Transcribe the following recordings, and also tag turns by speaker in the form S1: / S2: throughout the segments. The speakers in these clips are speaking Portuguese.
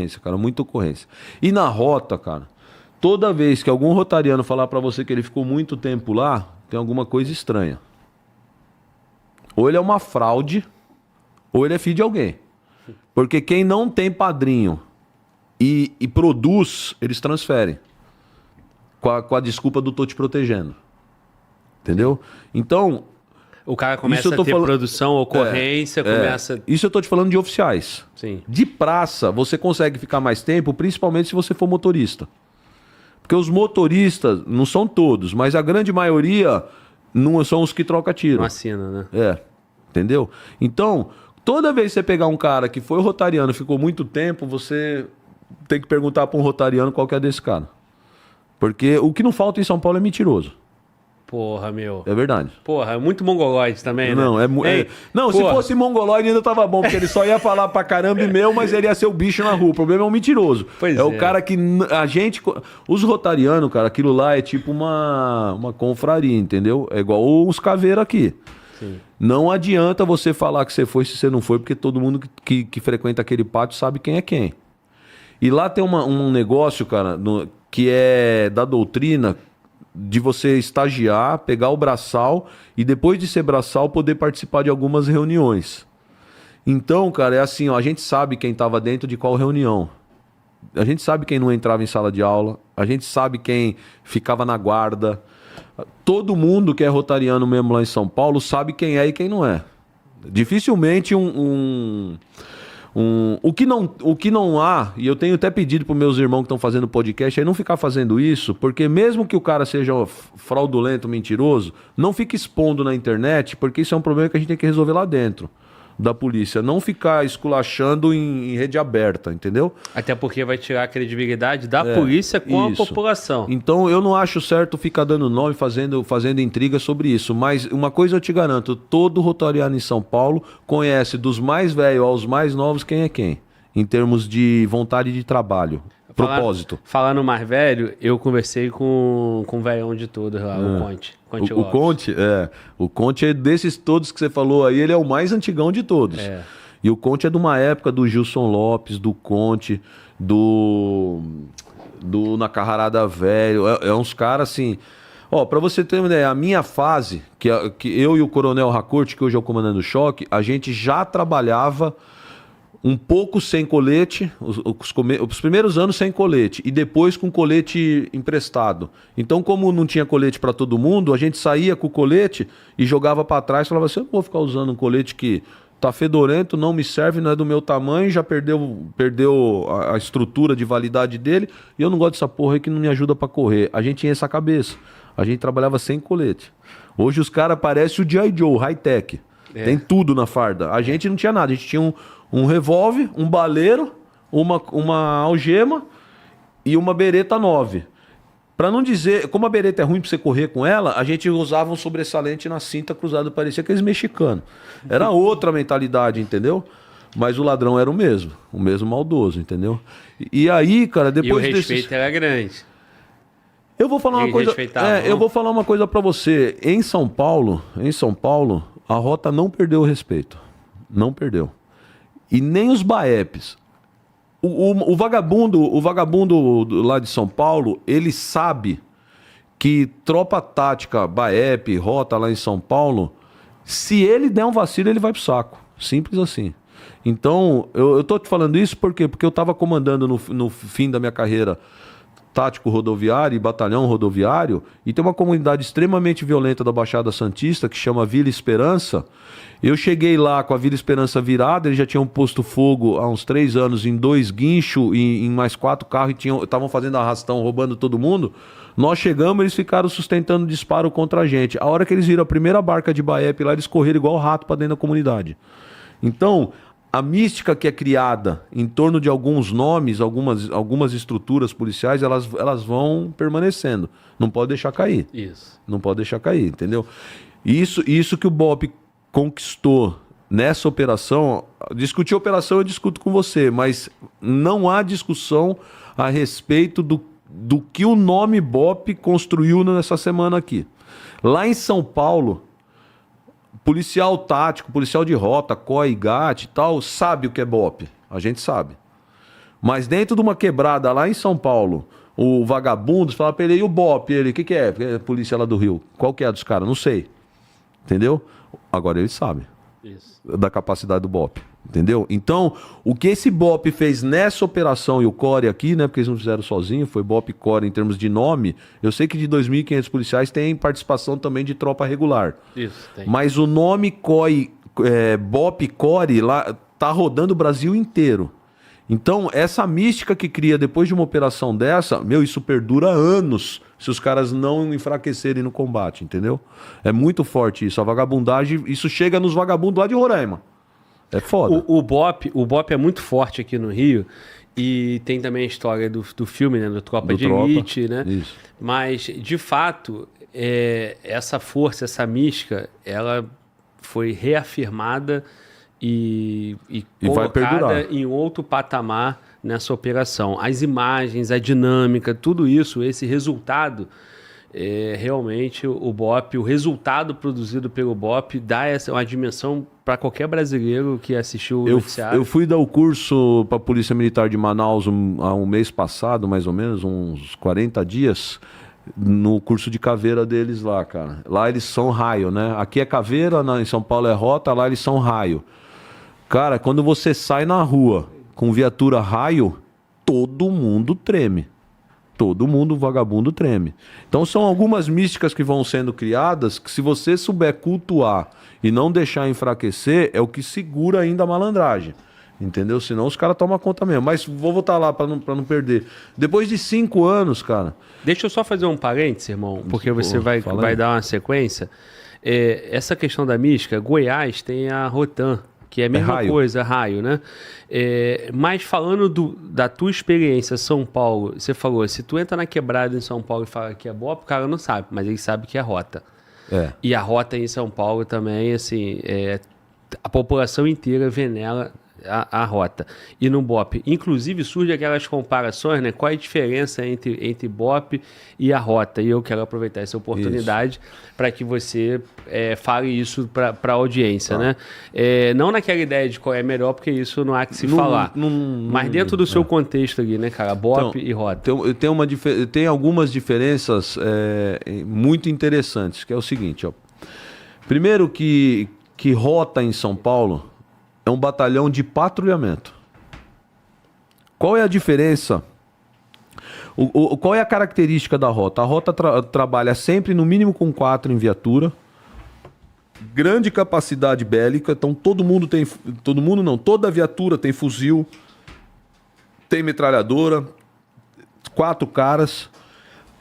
S1: cara, muita ocorrência. E na rota, cara, toda vez que algum rotariano falar pra você que ele ficou muito tempo lá, tem alguma coisa estranha. Ou ele é uma fraude, ou ele é filho de alguém. Porque quem não tem padrinho e produz, eles transferem. Com a desculpa do tô te protegendo. Entendeu? Então...
S2: O cara começa a ter produção, ocorrência, começa...
S1: Isso eu tô te falando de oficiais.
S2: Sim.
S1: De praça, você consegue ficar mais tempo, principalmente se você for motorista. Porque os motoristas, não são todos, mas a grande maioria não são os que trocam tiro.
S2: Não assina, né?
S1: É, entendeu? Então, toda vez que você pegar um cara que foi rotariano e ficou muito tempo, você tem que perguntar para um rotariano qual que é desse cara. Porque o que não falta em São Paulo é mentiroso.
S2: Porra, meu.
S1: É verdade.
S2: Porra, é muito mongoloide também, né?
S1: Não, não, se fosse mongoloide ainda tava bom, porque ele só ia falar pra caramba mas ele ia ser o bicho na rua. O problema é o mentiroso.
S2: Pois
S1: é o cara que a gente... Os rotarianos, cara, aquilo lá é tipo uma confraria, entendeu? É igual os caveiros aqui.
S2: Sim.
S1: Não adianta você falar que você foi se você não foi, porque todo mundo que frequenta aquele pátio sabe quem é quem. E lá tem um negócio, cara, que é da doutrina... de você estagiar, pegar o braçal e depois de ser braçal poder participar de algumas reuniões. Então, cara, é assim, ó, a gente sabe quem estava dentro de qual reunião. A gente sabe quem não entrava em sala de aula, a gente sabe quem ficava na guarda. Todo mundo que é rotariano mesmo lá em São Paulo sabe quem é e quem não é. Dificilmente o que não há, e eu tenho até pedido para meus irmãos que estão fazendo podcast aí não ficar fazendo isso, porque mesmo que o cara seja fraudulento, mentiroso, não fique expondo na internet, porque isso é um problema que a gente tem que resolver lá dentro da polícia. Não ficar esculachando em rede aberta, entendeu?
S2: Até porque vai tirar a credibilidade da polícia com a população.
S1: Então eu não acho certo ficar dando nome, fazendo intriga sobre isso. Mas uma coisa eu te garanto, todo rotariano em São Paulo conhece dos mais velhos aos mais novos quem é quem. Em termos de vontade de trabalho. Propósito.
S2: Falando mais velho, eu conversei com o velhão de todos lá, o Conte.
S1: O Conte é desses todos que você falou aí, ele é o mais antigão de todos.
S2: É.
S1: E o Conte é de uma época do Gilson Lopes, do Conte, do Nacarrarada Velho. É uns caras assim... Ó, pra você ter uma ideia, a minha fase, que eu e o Coronel Racorte, que hoje é o comandante do choque, a gente já trabalhava... um pouco sem colete, os primeiros anos sem colete, e depois com colete emprestado. Então, como não tinha colete para todo mundo, a gente saía com o colete e jogava para trás, falava assim, eu não vou ficar usando um colete que tá fedorento, não me serve, não é do meu tamanho, já perdeu a estrutura de validade dele, e eu não gosto dessa porra aí que não me ajuda para correr. A gente tinha essa cabeça. A gente trabalhava sem colete. Hoje os caras parecem o G.I. Joe, high-tech. Tem tudo na farda. A gente não tinha nada, a gente tinha um revólver, um baleiro, uma algema e uma bereta 9. Pra não dizer, como a bereta é ruim pra você correr com ela, a gente usava um sobressalente na cinta cruzada, parecia aqueles mexicanos. Era outra mentalidade, entendeu? Mas o ladrão era o mesmo
S2: E
S1: maldoso, entendeu? E aí, cara, depois
S2: o respeito era grande.
S1: Eu vou falar uma coisa, eu vou falar uma coisa para você. Em São Paulo, a rota não perdeu o respeito. Não perdeu. E nem os BAEPs. O vagabundo lá de São Paulo, ele sabe que tropa tática, BAEP, rota lá em São Paulo, se ele der um vacilo, ele vai pro saco. Simples assim. Então, eu tô te falando isso por quê? Porque eu tava comandando no fim da minha carreira tático rodoviário e batalhão rodoviário, e tem uma comunidade extremamente violenta da Baixada Santista, que chama Vila Esperança. Eu cheguei lá com a Vila Esperança virada, eles já tinham posto fogo há uns 3 anos em 2 guinchos, em mais 4 carros, e estavam fazendo arrastão, roubando todo mundo. Nós chegamos, eles ficaram sustentando disparo contra a gente. A hora que eles viram a primeira barca de BAEP lá, eles correram igual rato para dentro da comunidade. Então, a mística que é criada em torno de alguns nomes, algumas estruturas policiais, elas vão permanecendo. Não pode deixar cair.
S2: Isso.
S1: Não pode deixar cair, entendeu? Isso que o BOPE conquistou nessa operação, discutir a operação eu discuto com você, mas não há discussão a respeito do que o nome BOPE construiu nessa semana aqui. Lá em São Paulo, policial tático, policial de rota, COI, GAT e tal, sabe o que é BOPE. A gente sabe. Mas dentro de uma quebrada lá em São Paulo, o vagabundo, você fala pra ele, e o BOP? Ele, o que é? É a polícia lá do Rio. Qual que é a dos caras? Não sei. Entendeu? Agora ele sabe. Isso. Da capacidade do BOP. Entendeu? Então, o que esse BOP fez nessa operação e o CORE aqui, né? Porque eles não fizeram sozinho, foi BOP e CORE em termos de nome. Eu sei que de 2.500 policiais tem participação também de tropa regular.
S2: Isso, tem.
S1: Mas o nome BOP e CORE lá tá rodando o Brasil inteiro. Então, essa mística que cria depois de uma operação dessa, isso perdura anos se os caras não enfraquecerem no combate, entendeu? É muito forte isso. A vagabundagem, isso chega nos vagabundos lá de Roraima. É foda.
S2: O BOP é muito forte aqui no Rio e tem também a história do filme, né? Do Tropa de Elite, né?
S1: Isso.
S2: Mas, de fato, essa força, essa mística, ela foi reafirmada e colocada em outro patamar nessa operação. As imagens, a dinâmica, tudo isso, esse resultado, realmente o BOP, o resultado produzido pelo BOP dá uma dimensão para qualquer brasileiro que assistiu o noticiário.
S1: Eu fui dar o curso para a Polícia Militar de Manaus há um mês passado, mais ou menos, uns 40 dias, no curso de caveira deles lá, cara. Lá eles são raio, né? Aqui é caveira, em São Paulo é rota, lá eles são raio. Cara, quando você sai na rua com viatura raio, todo mundo treme. Todo mundo vagabundo treme. Então são algumas místicas que vão sendo criadas que, se você souber cultuar e não deixar enfraquecer, é o que segura ainda a malandragem. Entendeu? Senão os caras tomam conta mesmo. Mas vou voltar lá para não perder. Depois de 5 anos, cara...
S2: Deixa eu só fazer um parênteses, irmão, porque você vai dar uma sequência. Essa questão da mística, Goiás tem a Rotan, que é a mesma coisa, raio, né? Mas falando da tua experiência, São Paulo, você falou, se tu entra na quebrada em São Paulo e fala que é BOP, o cara não sabe, mas ele sabe que é rota. E a rota em São Paulo também, assim, a população inteira vê nela a rota. E no BOP, inclusive, surge aquelas comparações, né? Qual é a diferença entre BOP e a rota? E eu quero aproveitar essa oportunidade para que você fale isso para a audiência, né? Não naquela ideia de qual é melhor, porque isso não há que se falar. Mas dentro do seu contexto ali, né, cara? BOP e rota.
S1: Tem algumas diferenças muito interessantes, que é o seguinte, ó. Primeiro que rota em São Paulo é um batalhão de patrulhamento. Qual é a diferença? Qual é a característica da rota? A rota trabalha sempre no mínimo com 4 em viatura. Grande capacidade bélica. Então toda viatura tem fuzil, tem metralhadora, 4 caras.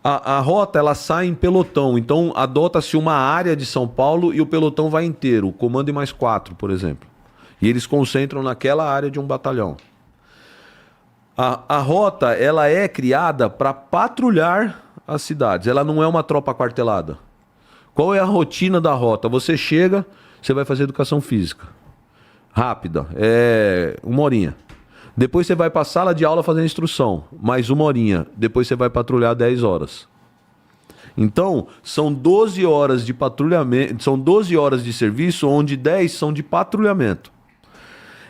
S1: A rota, ela sai em pelotão. Então adota-se uma área de São Paulo e o pelotão vai inteiro. O comando e mais 4, por exemplo. E eles concentram naquela área de um batalhão. A rota, ela é criada para patrulhar as cidades. Ela não é uma tropa quartelada. Qual é a rotina da rota? Você chega, você vai fazer educação física. Rápida, 1 horinha. Depois você vai para a sala de aula fazer instrução, mais 1 horinha. Depois você vai patrulhar 10 horas. Então, são 12 horas de patrulhamento, são 12 horas de serviço, onde 10 são de patrulhamento.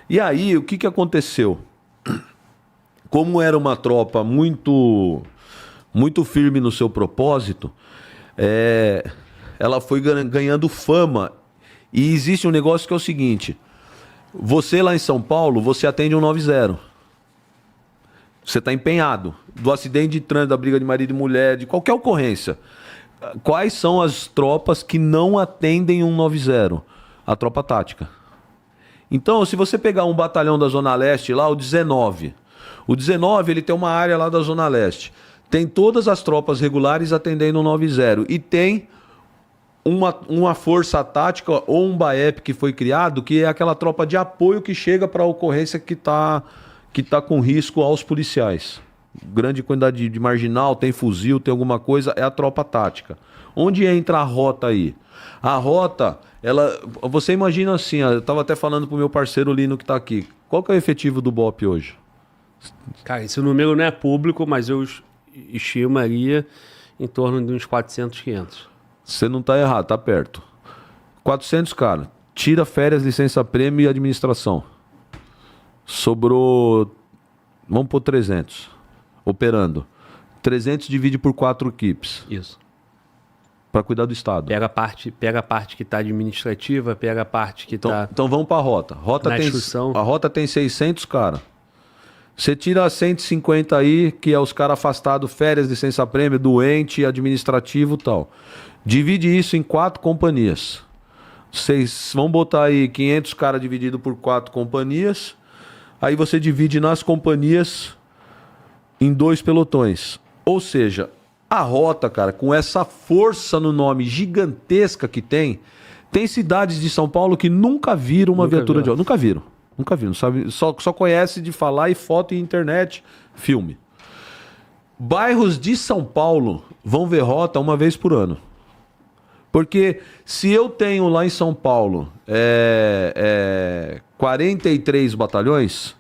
S1: E aí, o que aconteceu? Como era uma tropa muito firme no seu propósito, ela foi ganhando fama. E existe um negócio que é o seguinte: você lá em São Paulo, você atende 190. Você está empenhado. Do acidente de trânsito, da briga de marido e mulher, de qualquer ocorrência. Quais são as tropas que não atendem 190? A tropa tática. Então, se você pegar um batalhão da Zona Leste lá, o 19. O 19, ele tem uma área lá da Zona Leste. Tem todas as tropas regulares atendendo 190. E tem uma força tática ou um BAEP que foi criado, que é aquela tropa de apoio que chega para a ocorrência que tá com risco aos policiais. Grande quantidade de marginal, tem fuzil, tem alguma coisa, é a tropa tática. Onde entra a rota aí? A rota, você imagina assim, eu estava até falando pro meu parceiro Lino que está aqui. Qual que é o efetivo do BOP hoje?
S2: Cara, esse número não é público, mas eu estimaria em torno de uns 400, 500.
S1: Você não está errado, tá perto. 400, cara. Tira férias, licença-prêmio e administração. Sobrou Vamos por 300. Operando. 300 divide por 4 equipes.
S2: Isso.
S1: Para cuidar do Estado.
S2: Pega a parte que está administrativa, pega a parte que está...
S1: Então vamos para a rota. A rota tem 600 caras. Você tira 150 aí, que é os caras afastados, férias, licença-prêmio, doente, administrativo e tal. Divide isso em 4 companhias. Vocês vão botar aí 500 caras dividido por 4 companhias. Aí você divide nas companhias em 2 pelotões. Ou seja, a rota, cara, com essa força no nome gigantesca que tem cidades de São Paulo que nunca viram uma viatura de rota. Nunca viram, não sabe, só conhece de falar e foto e internet, filme. Bairros de São Paulo vão ver rota uma vez por ano. Porque se eu tenho lá em São Paulo 43 batalhões,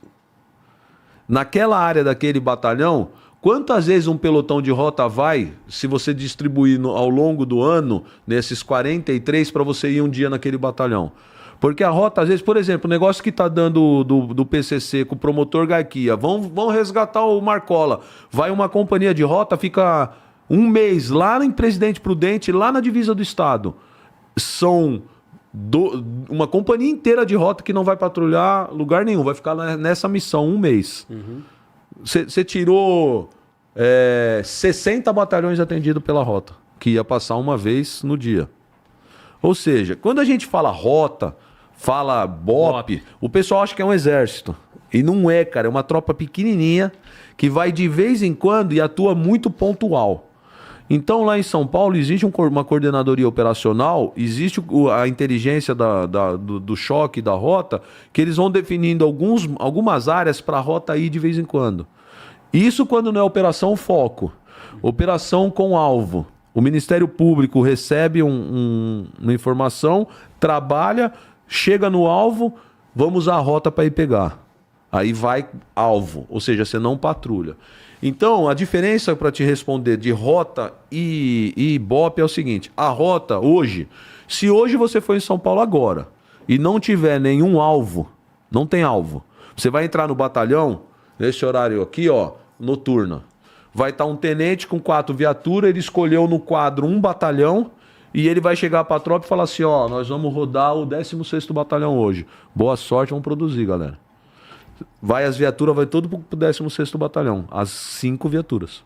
S1: naquela área daquele batalhão, quantas vezes um pelotão de rota vai, se você distribuir ao longo do ano, nesses 43, para você ir um dia naquele batalhão? Porque a rota, às vezes, por exemplo, o negócio que está dando do PCC com o promotor Garquia, vão resgatar o Marcola. Vai uma companhia de rota, fica um mês lá em Presidente Prudente, lá na divisa do Estado. São uma companhia inteira de rota que não vai patrulhar lugar nenhum, vai ficar nessa missão um mês. Você tirou 60 batalhões atendidos pela rota, que ia passar uma vez no dia. Ou seja, quando a gente fala rota, fala BOP, o pessoal acha que é um exército. E não é, cara, é uma tropa pequenininha que vai de vez em quando e atua muito pontual. Então lá em São Paulo existe uma coordenadoria operacional, existe a inteligência do choque da rota, que eles vão definindo algumas áreas para a rota ir de vez em quando. Isso quando não é operação foco, operação com alvo. O Ministério Público recebe uma informação, trabalha, chega no alvo, vamos à rota para ir pegar. Aí vai alvo, ou seja, você não patrulha. Então, a diferença para te responder de rota e Ibope é o seguinte. A rota hoje, se hoje você for em São Paulo agora e não tiver nenhum alvo, não tem alvo, você vai entrar no batalhão, nesse horário aqui, ó, noturna. Vai estar um tenente com 4 viaturas, ele escolheu no quadro um batalhão e ele vai chegar para a tropa e falar assim, ó, nós vamos rodar o 16º Batalhão hoje. Boa sorte, vamos produzir, galera. Vai as viaturas, vai todo pro 16º Batalhão. As 5 viaturas.